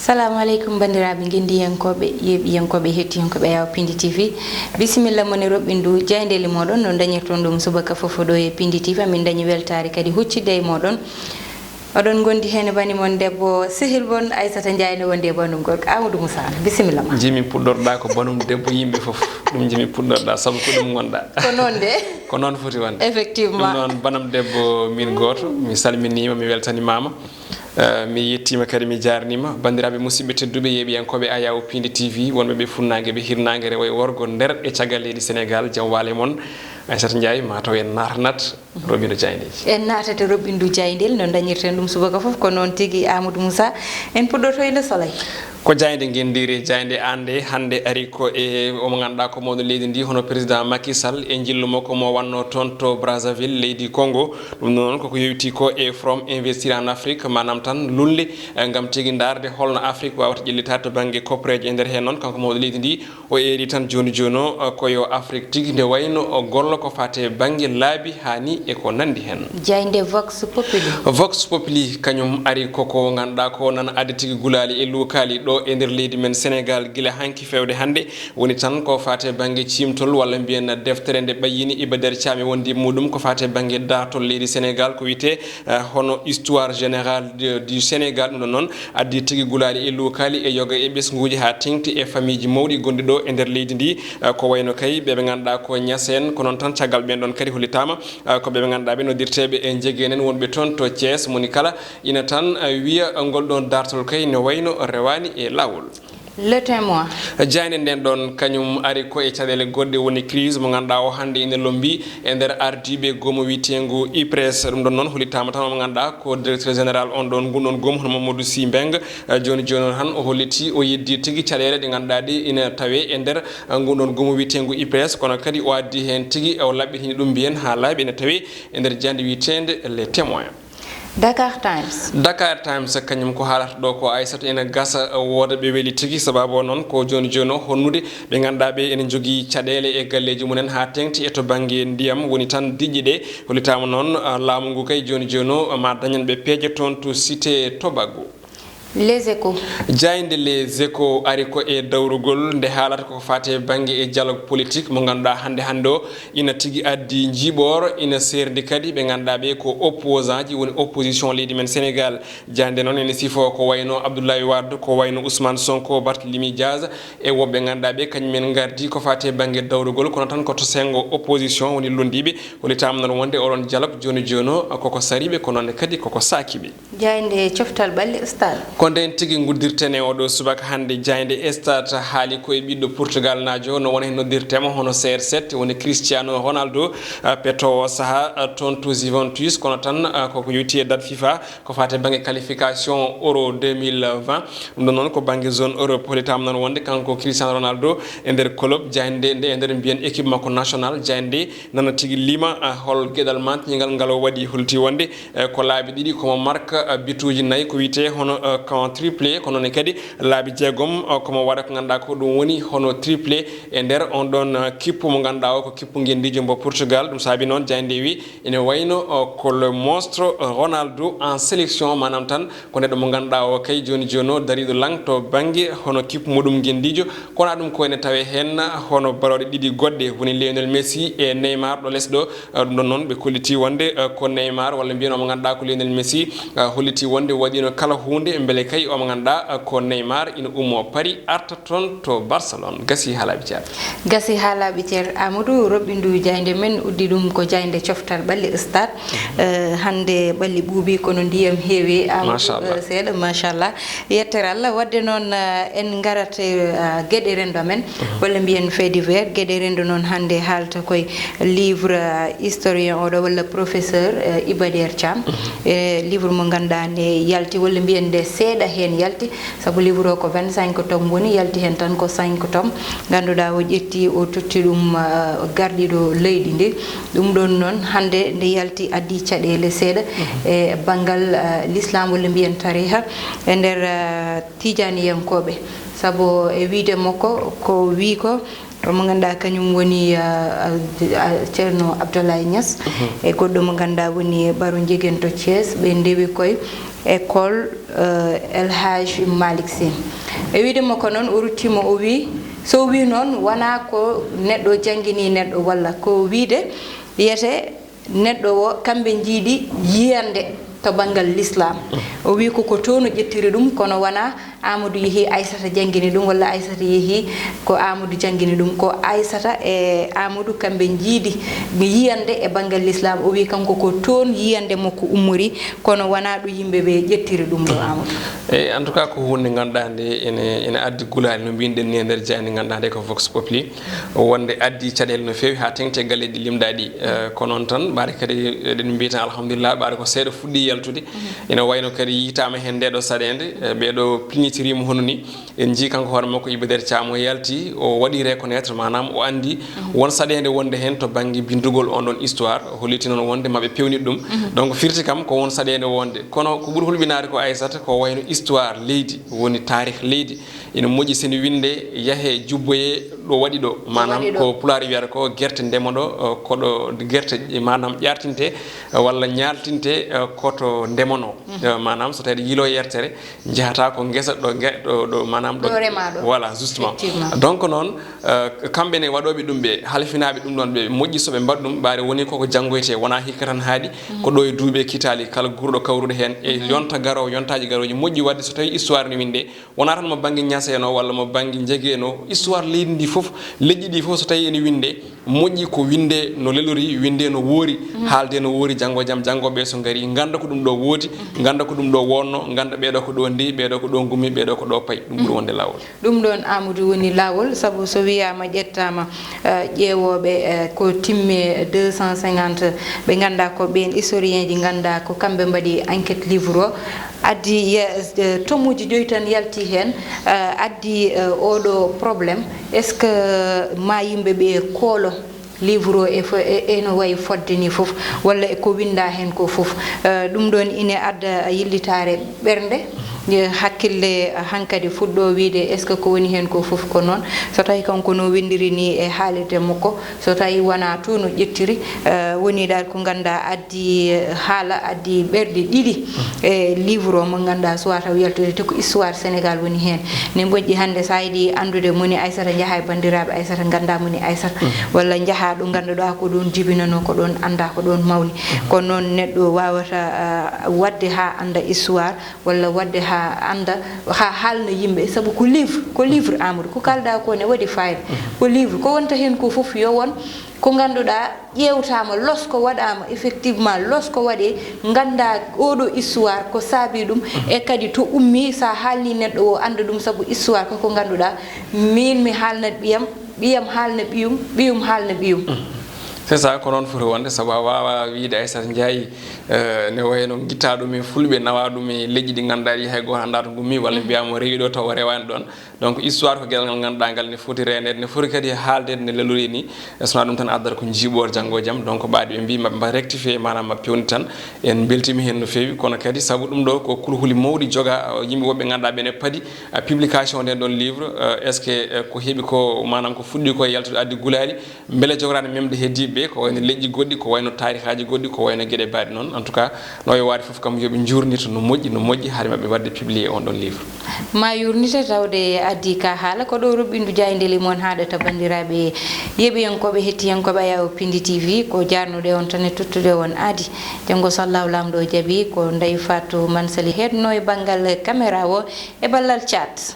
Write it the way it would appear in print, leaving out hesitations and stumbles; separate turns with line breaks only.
Assalamu alaikum bandiraɓe gendiyankoɓe yeɓiyankoɓe hettiyankoɓe Yaw Pindi TV bisimilla moni roɓɓindu jaydeli moɗon no dañirton ɗum subaka fofo ɗo e Pindi TV min dañi weltare kadi huccidde e moɗon oɗon gondi hen bani mon debbo sehil bon Aissata Ndiaye ne wonde banum gorko Amadou Moussa bisimilla ma
jimi puɗɗorɗa ko banum debbo yimɓe foof ɗum jimi puɗɗorɗa saabu ko ɗum gonɗa
ko noon de
ko noon foti wonde
effectivement
ɗum noon banam debbo min goto mi salminima mi weltanimama mi yettima kadi mi jarnima bandiraɓe musidɓe tedduɓe yeɓiyankoɓe Yaw Pindi TV wonɓe ɓe funnague ɓe hirnague rewo e worgo nder e caggal leydi Sénégal jaam waale moon Aissata Ndiaye mataw en natanat roɓindo jaydeji
en natata roɓindu jaydel no dañirten ɗum subaka foof ko noon tigui Amadou Moussa en puɗɗoto e Le Soleil
ko jayde gendiri jayde ande hande ari ko e omo ganduɗa ko mawɗo leydi ndi hono président Macky Sall e jillu makko mo wanno toon to Brazzaville leydi Congo ɗum noon koko yewti ko e from investir en Afrique manam tan lulle gam tigui darde holno Afrique wawata ƴellitade to banggue koppereje e nder hen noon kanko mawɗo leydi ndi o eeri tan joni o koyo Afrique tigui nde wayno o gollo ko fate banggue laabi hani e ko nandi hen
jayde Vox
Populi kañum ari koko ganduɗa ko nan adde tigui gulali e luukali ɗo e nder leydi men Sénégal gila hanki fewde hande woni tan ko fate banggue cimtol walla mbiyen deftere nde ɓayyini Iba Der Thiam wondi muɗum ko fate banggue datol leydi Sénégal ko wiyete hono histoire générale du Sénégal ɗum noon addi tigui gulali e luukali e yoga e ɓesguji ha tengti e famille ji mawɗi gonɗi ɗo e nder leydi ndi ko wayno kay ɓeɓe ganduɗa ko ñasen ko noon tan caggal ɓen ɗon kadi hollitama ko ɓeɓe ganduɗa ɓe noddirteɓe e jeegenen wonɓe toon to Thiès moni kala ina tan wiya ngol ɗon dartol kay ne wayno rewani e lawol
Le Témoin
jayne nden ɗon kañum ari ko e caɗele goɗɗe woni crise mo ganduɗa o hande ine lombi e nder ardiɓe gomo witengu IPRES ɗum ɗon noon hollitama tan mo ganduɗa ko directeur général on ɗon gunɗon goom hono Mamadou Sy Mbengue joni tan o holliti o yeddi tigui caɗele ɗe ganduɗa ɗi ina tawe e nder gunɗon gomo witengu IPRES kono kadi o addi hen tigui o laɓɓitini ɗum mbiyen ha laaɓi ene tawe e nder jande witende Les Témoins
Dakar Times
kañum ko haalata ɗo ko Aissata ene gasa wooda ɓe weeli tigui sababu o noon ko joni o honnude ɓe ganduɗa ɓe ene jogui caɗele e galleji mumen ha tengti e to banggue ndiyam woni tan diƴƴe ɗe hollitama noon laamu ngu kay joni ma dañan ɓe peeje toon to cité Tobago
Les Échos
jayde Les Échos ari ko e dawrugol nde haalata ko fate banggue e dialogue politique mo ganduɗa hande o ina tigui addi jiiɓor ina serdi kadi ɓe ganduɗa ɓe ko opposant ji woni opposition leydi men Sénégal jande noon ene sifo ko wayno Abdoulaye Wade ko wayno Ousmane Sonko Barthélémy Diaz e woɓɓe ganduɗa ɓe kañumen gardi ko fate banggue dawrugol kono tan koto sengo opposition woni londiɓe hollitama noon wonde oɗon dialogue joni koko sariɓe ko noon kadi koko sakiɓe
jayde coftal balle stade
ko nden tigui guddirten e oɗo subaka hande jayde stade haali koye ɓiɗɗo Portugal najo no wona hen noddirtema hono CR7 woni Cristiano Ronaldo petowo saaha toon to Juventus kono tan koko yewti e date FIFA ko fate banggue qualification Euro 2020 ɗum ɗon noon ko banggue zone Europe hollitama noon wonde kanko Cristiano Ronaldo e nder club jayde nde e nder mbiyen équipe makko national jayde nana tigui lima hol gueɗal mantigal ngal o waɗi holti wonde ko laabi ɗiɗi komo marque bituji nayyi ko wiyete hono triplé kono ne kadi laabi jeegom komo waɗa ko ganduɗa ko ɗum woni hono triplé e nder on ɗon kippu mo ganduɗa o ko kippu guendijo mbo Portugal ɗum saabi noon jayde wi ene wayno ko le monstre Ronaldo en sélection manam tan ko neɗɗo mo ganduɗa o kay joni o dariɗo lang to banggue hono kippu muɗum guendijo kono ɗum ko ene tawe hen hono baroɗe ɗiɗi goɗɗe woni Lionel Messi e Neymar ɗo less ɗo ɗum ɗon noon ɓe kolliti wonde ko Neymar walla mbiyano mo ganduɗa ko Lionel Messi holliti wonde waɗino kala hunde beele kay o mo ganduɗa ko Neymar ina ummo Paris arta toon to Barcelone gasi ha laaɓi ceer
Amadou roɓɓindu jayde men uddi ɗum ko jayde coftal ɓalli stade hande ɓalli ɓuuɓi kono ndiyam heewi Amadou seeɗa machallah yettere Allah wadde noon en garate gueɗe rendo men walla mbiyen fait divers gueɗe rendo noon hande haalta koye livre historien oɗo walla professeur Iba Der Thiam livre mo ganduɗa nde yalti walla mbiyen nde seeɗa hen yalti saabu livre o ko 25 tomes woni yalti hen tan ko 5 tomes ganduɗa o ƴetti o totti ɗum garɗiɗo leydi ndi ɗum ɗon noon hande nde yalti addi caɗele seeɗa e banggal l'islam walla mbiyen tariha e nder tijaniyankoɓe saabu e wiide makko ko wi ko mo ganda kanyum woni Ceerno Abdoulaye Niass e goddo mo ganda woni Baro Njegen to Thiès be ndewi koy école El Hadj Malick Sy e widemo ko non o ruttimo o wi so wi non wana ko neddo jangini neddo walla ko wiide yete neddo o kambe jiidi yiyande to bangal l'islam o wi ko tono jettiri dum kono wana Amadou yehi Aissata jangini dum walla Aissata yehi ko Amadou jangini dum ko Aissata e Amadou kambe jiidi mi yiyande e bangal l'islam o wi kanko ko ton yiyande mako umuri kono wana do yimbe be jettiri dum do Amadou
e en tout cas ko hunde gandande ene addi gulali no binden ni nder jani gandande ko vox populi wonde addi cadel no fewi ha tengte galleji limdadi konon tan bare kadi den mbita alhamdulillah bare ko seedo fuddi yaltude ina wayno kadi yitama hen dedo sadende beedo tirimo hono ni en ji kanko hoore makko Ibadere Thiam o yalti o wadi reconnaître manam o andi won sadende wonde hen to bangi bindugol on don histoire holiti non wonde mabbe pewni dum donc firti kam ko won sadende wonde kono ko buri hulbinaade ko Aissata ko wayno histoire leydi woni tarikh leydi ina moji sen winde yahe jubboye do wadi do manam ko pulaar wi'ata ko gerte ndemodo ko do gerte manam ƴartinte walla ñaltinte koto ndemono manam so tawi yilo yertere jahata ko ngesa do manam do voilà justement donc non kambe ne wadobe dum be halfinaabe dum don be moji so be baddum bare woni ko jangoyte wona hikatan haadi ko do e duube kitali kala gurdo kawrude hen e yonta garo yontaaji garoji moji wadde so tawi histoire ni winde wona tan mo bangi ñaseno walla mo bangi jegeno histoire leydi fof lejji di fof so tawi ene winde moji ko winde no lelori winde no wori haalde no wori jango jam jangobe so ngari ganda ko dum do wodi ganda ko dum do wonno ganda beedo ko do ndi beedo ko do gumi beedo ko do pay dum buri wonde lawol dum
don Amadou woni lawol sabu so wiyama jettama ƴeewobe ko timme 250 be ganda ko ben historien ji ganda ko kambe mbadi enquête livre addi tomuji joyi tan yalti hen addi odo problème est ce que ma yimbe be kolo livre e no way fodde ni fof walla e ko winda hen ko fof dum don ine adda yillitare bernde hakkille hankadi fuddo wiide est ce que ko woni hen ko fof ko non so tawi kanko no windiri ni e haalirde makko so tawi wana to no jettiri woni dal ko ganda addi haala addi berde didi e livre mo ganda so wata yaltude te ko histoire Sénégal woni hen ne bojji hande saydi andude moni Aissata jaha bandirabe Aissata ganda moni Aissata walla jaha do ganduda ko don jibinano ko don anda ko don mawni ko non neddo wawata wadde ha anda histoire walla wadde ha anda ha halna yimbe sabu ko livre Amadou ko kalda ko ne wadi fayda ko livre ko wonta hen ko fof yo won ko ganduda ƴewtama losko wadama effectivement losko wade ganda odo histoire ko saabi dum e kadi to ummi sa halni neddo o anda dum sabu histoire ko ganduda min mi halna biyam halna biyum halna biyum
c'est ça ko non foti wonde sabu wawa wiide Aissata Ndiaye ne wayno gitta dum e fulbe nawa dum e leji di gandari hay go handa to gummi walla biyamo rewido taw rewani don donc histoire ko gelal ganda gal ne foti renede ne foti kadi haalde ne lelori ni sona dum tan addar ko jibor jango jam donc baadi be bi mabba rectifier manam ma pewni tan en beltimi hen no fewi kono kadi sabu dum do ko kulhuli mawdi joga yimbe wobbe ganda be ne padi publication den don livre est ce que ko hebi ko manam ko fuddi ko yaltude addi gulali bele jograne memde heddibe ko wayno leji goddi ko wayno tarikhaji goddi ko wayno gede baadi non en tout cas no yo wadi fof kam yobe njurnito no moji hari mabbe wadde publier on don livre
ma yurnita tawde addi ka hala ko do rubindu jayndeli mon haada ta bandirabe yebiyankobe hettiyankobe yaw Pindi TV ko jarnude on tan tuttude on adi jango sallahu lamdo jabi ko Ndeye Fatou Mansali hedno e bangal caméra o e ballal chat